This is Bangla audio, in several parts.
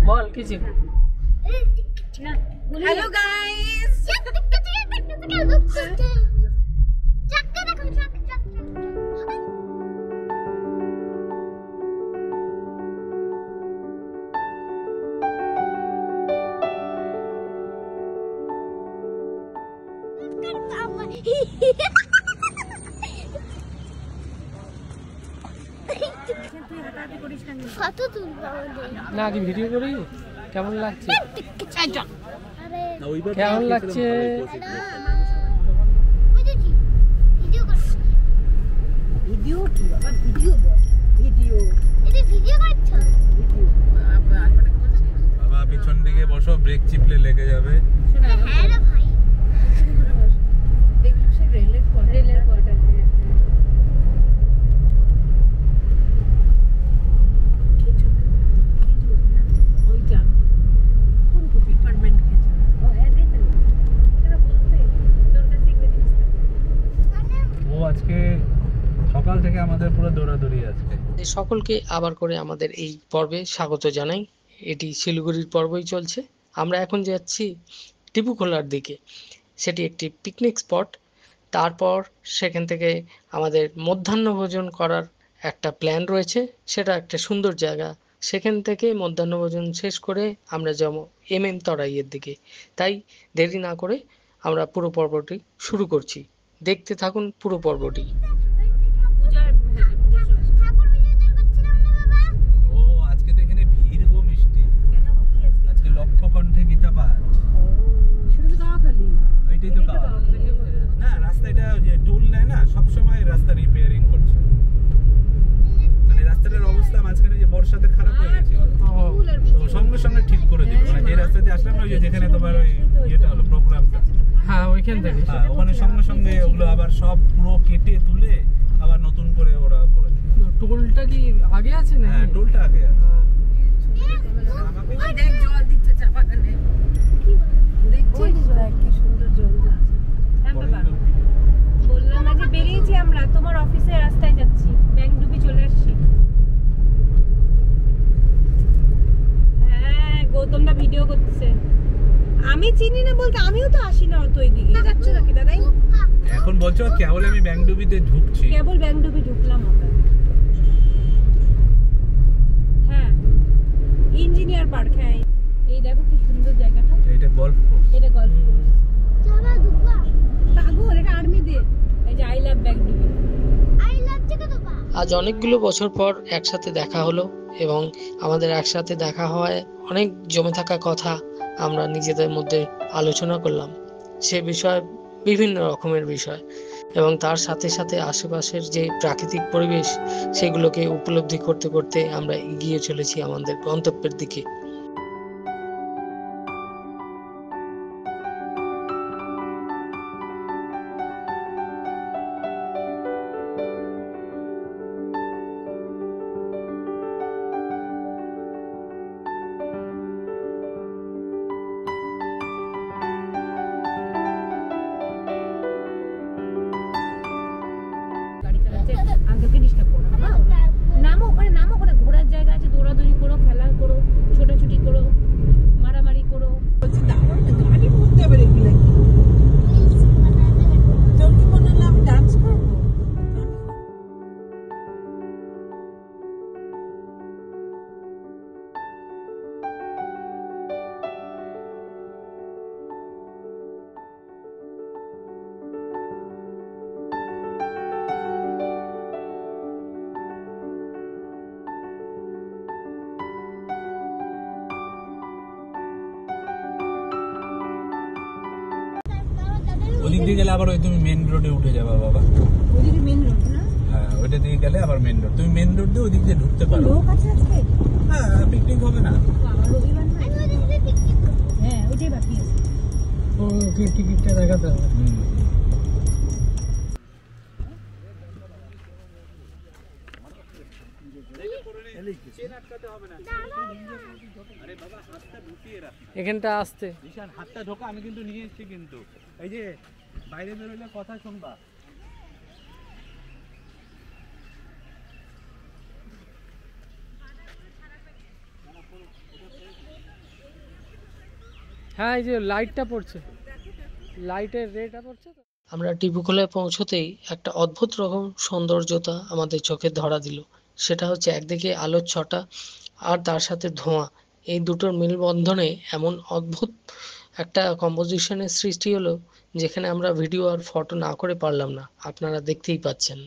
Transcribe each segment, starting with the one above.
বল কিছু। হ্যালো গাইস, না আগে ভিডিও করি, কেমন লাগছে? কেমন লাগছে? বাবা পিছন দিকে বসো, ব্রেক চিপলে লেগে যাবে। আজকে সকাল থেকে আমাদের পুরো দৌড়াদৌড়ি আজকে। সকলকে আবার করে আমাদের এই পর্বে স্বাগত জানাই। এটি শিলিগুড়ির পর্বই চলছে। আমরা এখন যাচ্ছি টিপুখোলার দিকে। সেটি একটি পিকনিক স্পট। তারপর সেখান থেকে আমাদের মধ্যাহ্নভোজন করার একটা প্ল্যান রয়েছে। সেটা একটা সুন্দর জায়গা। সেখান থেকে মধ্যাহ্নভোজন শেষ করে আমরা যাব MM তরাইয়ের দিকে। তাই দেরি না করে আমরা পুরো পর্বটি শুরু করছি। দেখতে থাকুন পুরো পর্বটি। ও আজকে তো এখানে ভিড় গো মিষ্টি। আজকে লক্ষ্যকণ্ঠে গীতা পাঠ। ওইটাই তো না, রাস্তা এটা যে টোল নেয় না, সবসময় রাস্তা রিপেয়ারিং করছে। মানে রাস্তাটার অবস্থা মাঝখানে যে বর্ষাতে খারাপ হয়ে গেছে, তো সঙ্গে সঙ্গে ঠিক করে দিল। মানে যে রাস্তাতে আসলাম না, যেখানে তোমার ওই ইয়েটা হলো প্রোগ্রামটা, হ্যাঁ ওইখান থেকে ওখানে সঙ্গে সঙ্গে ওগুলো আবার সব পুরো কেটে তুলে আবার নতুন করে ওরা করে দিল। টোলটা কি আগে আছে না? হ্যাঁ টোলটা আগে আছে। জল দিচ্ছে চা বাগানে, কি সুন্দর জল দিচ্ছে। বললাম না যে বেরিয়েছি আমরা, তোমার অফিসের রাস্তায় যাচ্ছি, ব্যাংডুবি চলে আসছি। হ্যাঁ গৌতমদা ভিডিও করতেছে। আমি চিনি না বলতে, আমিও তো আসি না অত এইদিকে। যাচ্ছ নাকি দাদাই? এখন বলছো কেবল আমি ব্যাংডুবিতে ঢুকছি। কেবল ব্যাংডুবি ঢুকলাম আমরা। হ্যাঁ ইঞ্জিনিয়ার পার্ক। হ্যাঁ এই দেখো কি সুন্দর জায়গাটা। এটা গল্ফ কোর্স। এটা গল্ফ কোর্স। চলো দুপা পাগল, এটা আর্মিদের। এই যে I love Bangdubi. I love থেকে তো পা। আজ অনেকগুলো বছর পর একসাথে দেখা হলো এবং আমাদের একসাথে দেখা হওয়ায় অনেক জমে থাকা কথা আমরা নিজেদের মধ্যে আলোচনা করলাম। সে বিষয় বিভিন্ন রকমের বিষয় এবং তার সাথে সাথে আশেপাশের যে প্রাকৃতিক পরিবেশ সেগুলোকে উপলব্ধি করতে করতে আমরা এগিয়ে চলেছি আমাদের গন্তব্যের দিকে। আঙ্কেলকে ডিস্টার্ব করো না। নামো ওখানে, নামো ওখানে ঘোরার জায়গা আছে, দৌড়াদৌড়ি করো, খেলা করো, ছোটাছুটি করো, মারামারি করো। গাড়ি উঠতে হবে রেগুলা। তোর কি মনে হলো আমি ডান্স করবো? ওদিক দিয়ে গেলে আবার ওই তুমি মেন রোডে উঠে যাবা বাবা। ওদিকে মেন রোড না? হ্যাঁ ওইটা দিয়ে গেলে আবার মেন রোড। তুমি মেন রোড দিয়ে ওদিক দিয়ে ঢুকতে পারো। লোক আছে আজকে? হ্যাঁ পিকনিক হবে না? রবিবার না? হ্যাঁ ওইটাই বাকি আছে। ও টিকিটটা দেখাতে হবে। এখানটা আসতে ঈশান হাতটা ঢোকা, আমি কিন্তু নিয়ে এসেছি। কিন্তু এই যে বাইরে বেরোলে কথা শুনবা। হ্যাঁ, এই যে লাইটটা পড়ছে, লাইটের রেটা পড়ছে তো। আমরা টিপুখোলায় পৌঁছতেই একটা অদ্ভুত রকম সৌন্দর্যতা আমাদের চোখে ধরা দিল। সেটা হচ্ছে একদিকে আলোর ছটা আর তার সাথে ধোঁয়া, এই দুটোর মেলবন্ধনে এমন অদ্ভুত একটা কম্পোজিশনের সৃষ্টি হলো, যেখানে আমরা ভিডিও আর ফটো না করে পারলাম না। আপনারা দেখতেই পাচ্ছেন।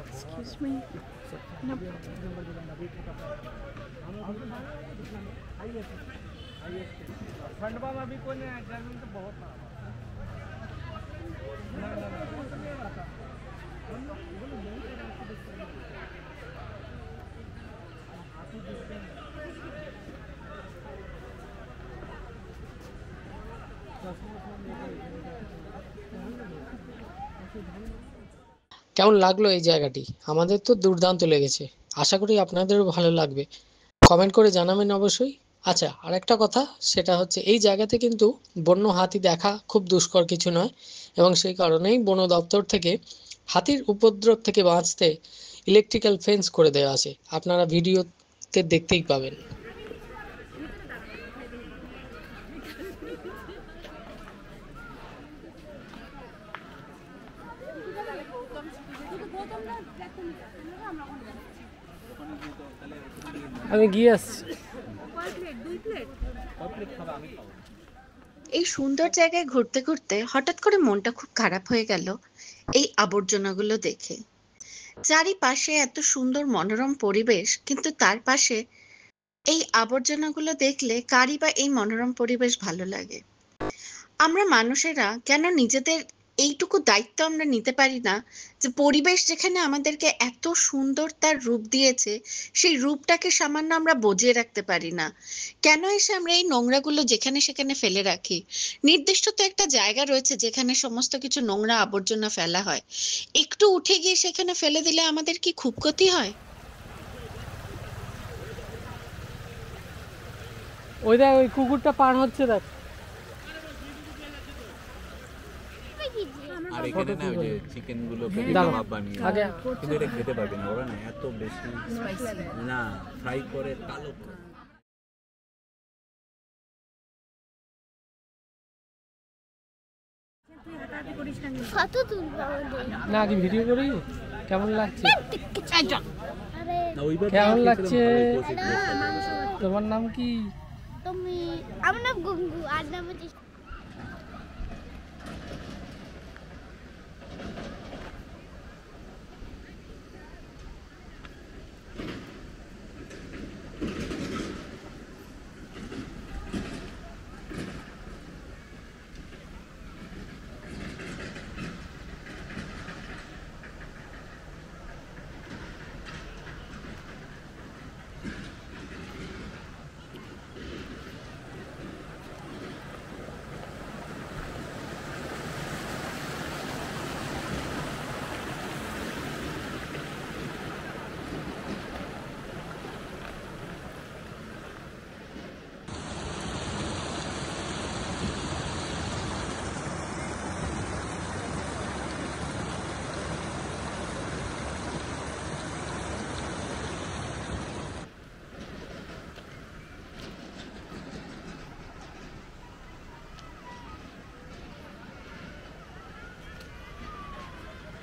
Excuse me. No. खंडवा में भी कोई नहीं, जमीन तो बहुत কেমন লাগলো এই জায়গাটি? আমাদের তো দুর্দান্ত লেগেছে, আশা করি আপনাদেরও ভালো লাগবে। কমেন্ট করে জানাবেন অবশ্যই। আচ্ছা, আরেকটা কথা, সেটা হচ্ছে এই জায়গাতে কিন্তু বন্য হাতি দেখা খুব দুষ্কর কিছু নয়, এবং সেই কারণেই বন দপ্তর থেকে হাতির উপদ্রব থেকে বাঁচতে ইলেকট্রিক্যাল ফেন্স করে দেওয়া আছে, আপনারা ভিডিওতে দেখতেই পাবেন। আমি গিয়ে আসছি। এই সুন্দর জায়গায় ঘুরতে ঘুরতে হঠাৎ করে মনটা খুব খারাপ হয়ে গেল এই আবর্জনাগুলো দেখে। চারিপাশে এত সুন্দর মনোরম পরিবেশ, কিন্তু তার পাশে এই আবর্জনাগুলো দেখলে কারই বা এই মনোরম পরিবেশ ভালো লাগে? আমরা মানুষেরা কেন নিজেদের এইটুকু দায়িত্ব আমরা নিতে পারি না, যে পরিবেশ যেখানে আমাদেরকে এত সুন্দর তার রূপ দিয়েছে, সেই রূপটাকে সামান্য আমরা বজিয়ে রাখতে পারি না? কেন এসে আমরা এই নোংরাগুলো যেখানে সেখানে ফেলে রাখি? নির্দিষ্ট তো একটা জায়গা রয়েছে যেখানে সমস্ত কিছু নোংরা আবর্জনা ফেলা হয়, একটু উঠে গিয়ে সেখানে ফেলে দিলে আমাদের কি খুব ক্ষতি হয়? ওই দেখ, ওই কুকুরটা পার হচ্ছে, দেখ। আর এখানে না ওই যে চিকেন গুলোকে কাবাব বানিয়ে আগে, কিন্তু এটা খেতে পারবে না ওরা, না এত বেশি না ফ্রাই করে কালো। না আগে ভিডিও করি, কেমন লাগছে? কেমন লাগছে? তোমার নাম কি? তুমি, আমার নাম গঙ্গু, আর নাম হচ্ছে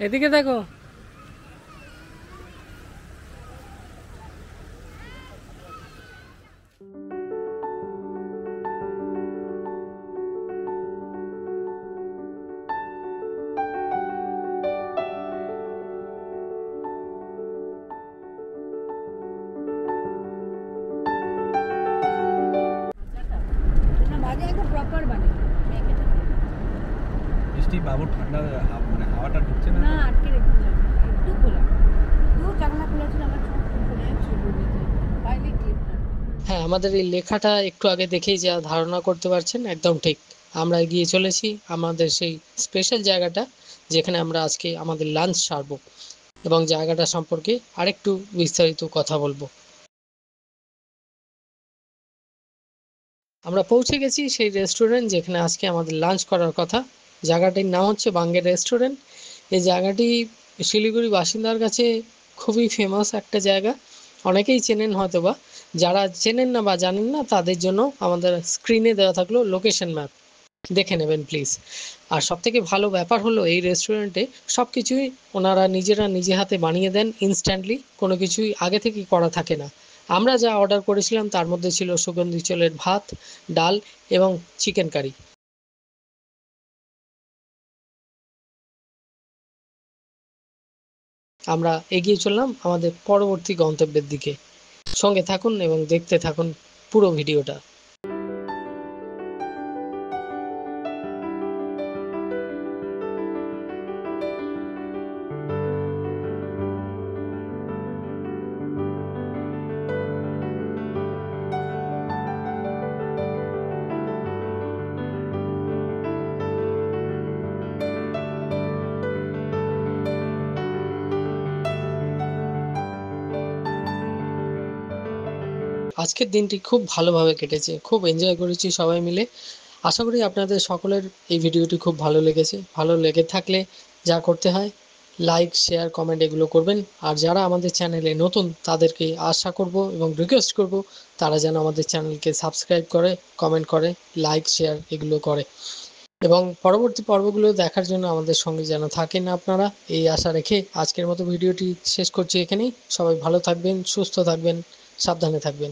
এদিকে দেখো। বৃষ্টি বাবু ঠান্ডা মানে হাওয়াটা ঢুকছে না, না আটকে রেখে একটু খোলা, আমাদের এই লেখাটা একটু আগে দেখেই যা ধারণা করতে পারছেন একদম ঠিক। আমরা এগিয়ে চলেছি আমাদের সেই স্পেশাল জায়গাটা যেখানে আমরা আজকে আমাদের লাঞ্চ সারবো এবং জায়গাটা সম্পর্কে আরেকটু বিস্তারিত কথা বলবো। আমরা পৌঁছে গেছি সেই রেস্টুরেন্ট যেখানে আজকে আমাদের লাঞ্চ করার কথা। জায়গাটির নাম হচ্ছে বাঙ্গের রেস্টুরেন্ট। এই জায়গাটি শিলিগুড়ি বাসিন্দার কাছে খুবই ফেমাস একটা জায়গা, অনেকেই চেনেন হয়তোবা। যারা চেনেন না বা জানেন না তাদের জন্য আমাদের স্ক্রিনে দেওয়া থাকলো লোকেশন ম্যাপ, দেখে নেবেন প্লিজ। আর সবথেকে ভালো ব্যাপার হলো এই রেস্টুরেন্টে সব কিছুই ওনারা নিজেরা নিজে হাতে বানিয়ে দেন ইনস্ট্যান্টলি, কোনো কিছুই আগে থেকে করা থাকে না। আমরা যা অর্ডার করেছিলাম তার মধ্যে ছিল সুগন্ধি চোলের ভাত, ডাল এবং চিকেন কারি। আমরা এগিয়ে চললাম আমাদের পরবর্তী গন্তব্যের দিকে। সঙ্গে থাকুন এবং দেখতে থাকুন পুরো ভিডিওটা। আজকের দিনটি খুব ভালোভাবে কেটেছে, খুব এনজয় করেছি সবাই মিলে। আশা করি আপনাদের সকলের এই ভিডিওটি খুব ভালো লেগেছে। ভালো লেগে থাকলে যা করতে হয় লাইক, শেয়ার, কমেন্ট এগুলো করবেন। আর যারা আমাদের চ্যানেলে নতুন তাদেরকে আশা করব এবং রিকোয়েস্ট করব তারা যেন আমাদের চ্যানেলকে সাবস্ক্রাইব করে, কমেন্ট করে, লাইক, শেয়ার এগুলো করে এবং পরবর্তী পর্বগুলো দেখার জন্য আমাদের সঙ্গে যেন থাকেন আপনারা, এই আশা রেখে আজকের মতো ভিডিওটি শেষ করছি এখানেই। সবাই ভালো থাকবেন, সুস্থ থাকবেন, সাবধানে থাকবেন।